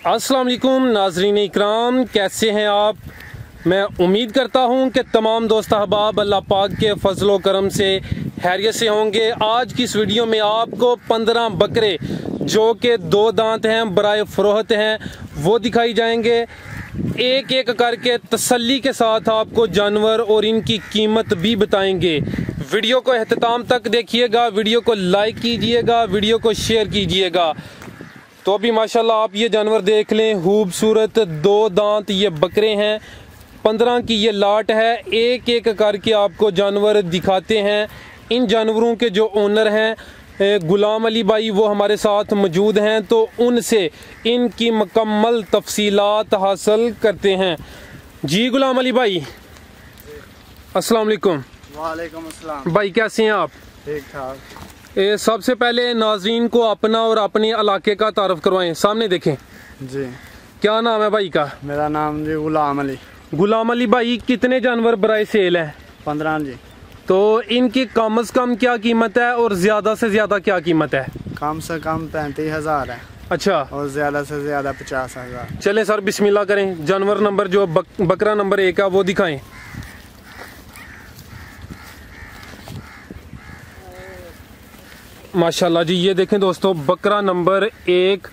अस्सलाम वालेकुम नाजरीन इकराम, कैसे हैं आप। मैं उम्मीद करता हूं कि तमाम दोस्त अहबाब अल्लाह पाक के फजलो करम से खैरियत से होंगे। आज की इस वीडियो में आपको 15 बकरे जो कि 2 दांत हैं, बराए फ़रोख्त हैं, वो दिखाई जाएंगे। एक एक करके तसल्ली के साथ आपको जानवर और इनकी कीमत भी बताएंगे। वीडियो को एहतमाम तक देखिएगा, वीडियो को लाइक कीजिएगा, वीडियो को शेयर कीजिएगा। तो अभी माशाल्लाह आप ये जानवर देख लें, खूबसूरत 2 दांत ये बकरे हैं। 15 की ये लाट है। एक एक करके आपको जानवर दिखाते हैं। इन जानवरों के जो ओनर हैं गुलाम अली भाई, वो हमारे साथ मौजूद हैं, तो उनसे इनकी मुकम्मल तफसीलात हासिल करते हैं। जी गुलाम अली भाई, अस्सलाम वालेकुम। वालेकुम अस्सलाम भाई, कैसे हैं आप? ठीक ठाक। सबसे पहले नाज़रीन को अपना और अपने इलाके का तारफ़ करवाएं। सामने देखें जी। क्या नाम है भाई का? मेरा नाम जी गुलाम अली। गुलाम अली भाई, कितने जानवर बराए सेल हैं? 15 जी। तो इनकी कम से कम क्या कीमत है और ज़्यादा से ज़्यादा क्या कीमत है? कम से कम 35,000 है। अच्छा, और ज़्यादा से ज़्यादा 50,000। चलें सर, बिस्मिल्लाह करें। जानवर नंबर जो बकरा नंबर 1 है वो दिखाएं। माशाल्लाह जी, ये देखें दोस्तों, बकरा नंबर 1।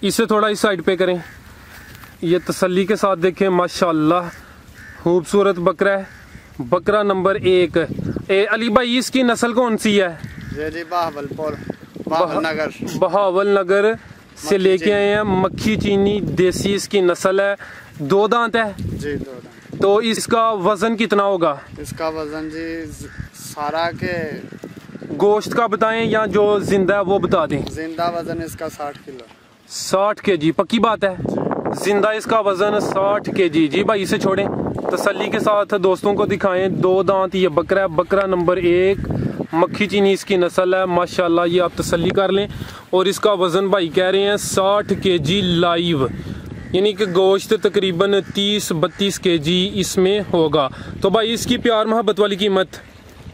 इसे थोड़ा इस साइड पे करें, ये तसल्ली के साथ देखें। माशाल्लाह खूबसूरत बकरा है। बकरा नंबर 1। अली भाई, इसकी नस्ल कौन सी है? ये जी बहावलपुर, बहावलनगर। बहावलनगर से लेके आए हैं। मक्खी चीनी देसी इसकी नस्ल है। 2 दांत है जी, 2 दांत। तो इसका वजन कितना होगा? इसका वजन जी सारा के गोश्त का बताएं या जो जिंदा है वो बता दें। जिंदा वजन इसका 60 किलो। 60 kg पक्की बात है? जिंदा इसका वजन 60 kg। जी भाई, इसे छोड़ें, तसल्ली के साथ दोस्तों को दिखाएं। 2 दांत ये बकरा है, बकरा नंबर 1, मक्खी चीनी इसकी नस्ल है। माशाल्लाह, ये आप तसल्ली कर लें। और इसका वजन भाई कह रहे हैं 60 kg लाइव, यानी कि गोश्त तकरीबन 30-32 kg इसमें होगा। तो भाई इसकी प्यार मोहब्बत वाली कीमत?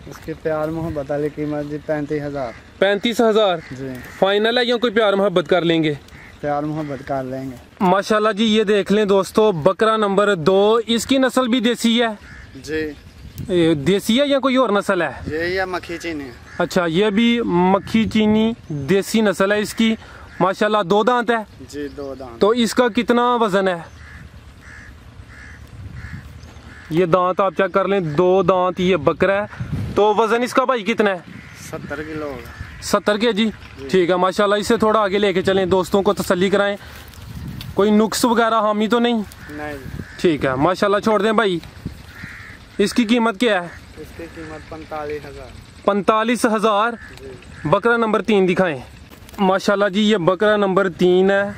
इसकी प्यार मोहब्बत वाली कीमत जी 35,000। 35,000 जी। फाइनल है या कोई प्यार मोहब्बत कर लेंगे? प्यार मोहब्बत कर लेंगे। माशाल्लाह जी, ये देख लें दोस्तों, बकरा नंबर 2। इसकी नस्ल भी देसी है? जी। देसी है या कोई और नस्ल है? यही है मक्खी चीनी। अच्छा, ये भी मक्खी चीनी देसी नस्ल है इसकी। माशाल्लाह 2 दांत है जी, 2 दांत। तो इसका कितना वजन है? ये दांत आप चेक कर लें, 2 दांत ये बकरा है। तो वजन इसका भाई कितना है? 70 किलो होगा। 70 kg। ठीक है माशाल्लाह, इसे थोड़ा आगे लेके चलें, दोस्तों को तसल्ली कराएं। कोई नुक्स वगैरह हामी तो नहीं? नहीं। ठीक है माशाल्लाह, छोड़ दें भाई। इसकी कीमत क्या है? इसकी कीमत 45,000। 45,000। बकरा नंबर 3 दिखाएं। माशाल्लाह जी, ये बकरा नंबर 3 है।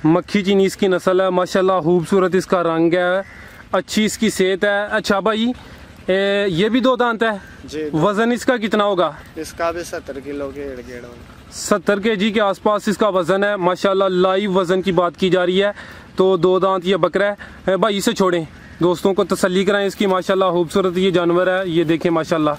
मक्खी चीनी इसकी नस्ल है। माशाल्लाह खूबसूरत इसका रंग है, अच्छी इसकी सेहत है। अच्छा भाई, ये भी 2 दांत है जी। वजन इसका कितना होगा? इसका भी 70 किलो के इर्द गिर्द होगा। 70 kg के आसपास इसका वजन है। माशाल्लाह लाइव वजन की बात की जा रही है। तो 2 दांत ये बकरा है भाई, इसे छोड़ें, दोस्तों को तसल्ली कराएं इसकी। माशाल्लाह खूबसूरत ये जानवर है, ये देखें माशाल्लाह।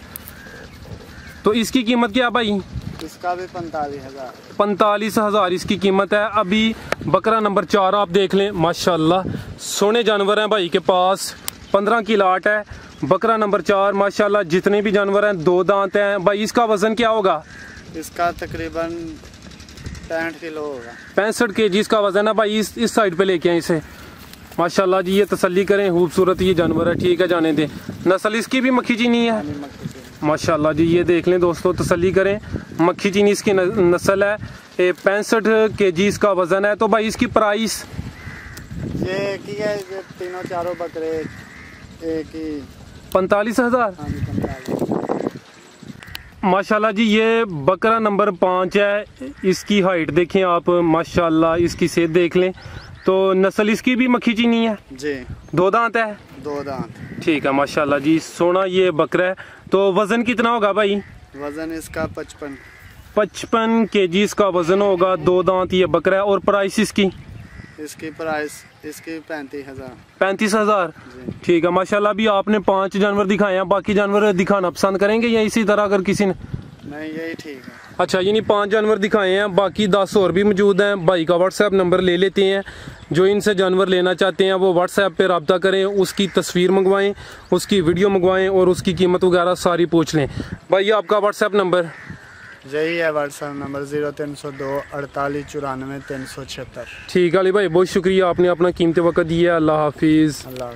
तो इसकी कीमत क्या है भाई? इसका भी 45,000। 45,000 इसकी कीमत है। अभी बकरा नंबर 4 आप देख लें। माशाल्लाह सोने जानवर हैं भाई के पास। 15 की लाट है। बकरा नंबर 4 माशाल्लाह, जितने भी जानवर हैं 2 दांत हैं। भाई इसका वजन क्या होगा? इसका तकरीबन 65 किलो होगा। 65 kg इसका वजन है भाई। इस साइड पे लेके आए इसे। माशाल्लाह जी, ये तसल्ली करें, खूबसूरत ये जानवर है। ठीक है, जाने दें। नस्ल इसकी भी मक्खी चीनी है। माशाल्लाह जी, ये देख लें दोस्तों, तसल्ली करें, मक्खी चीनी इसकी नस्ल है। 65 kg इसका वजन है। तो भाई इसकी प्राइस? ये की है, ये तीनों चारों बकरे एक ही 45,000। माशाल्लाह जी, ये बकरा नंबर 5 है। इसकी हाइट देखें आप, माशाल्लाह इसकी सेहत देख लें। तो नस्ल इसकी भी मक्खी चीनी है जी। 2 दांत है। 2 दांत। ठीक है माशाल्लाह जी, सोना ये बकरा है। तो वजन कितना होगा भाई? वजन इसका 55 kg इसका वजन होगा। 2 दांत ये बकरा है। और प्राइस इसकी? इसकी प्राइस इसकी 35,000। 35,000। ठीक है माशाल्लाह। अभी आपने 5 जानवर दिखाए हैं, बाकी जानवर दिखाना पसंद करेंगे या इसी तरह अगर किसी ने? नहीं, यही ठीक है। अच्छा, यानी 5 जानवर दिखाए हैं, बाकी 10 और भी मौजूद हैं। भाई का व्हाट्सएप नंबर ले लेते हैं। जो इनसे जानवर लेना चाहते हैं वो व्हाट्सएप पे रब्ता करें, उसकी तस्वीर मंगवाएं, उसकी वीडियो मंगवाएं और उसकी कीमत वगैरह सारी पूछ लें। भाई आपका व्हाट्सएप नंबर? यही है व्हाट्सएप नंबर 0302 48 94 376। ठीक है अली भाई, बहुत शुक्रिया, आपने अपना कीमती वक्त दिया। अल्लाह हाफिज़। अल्लाह।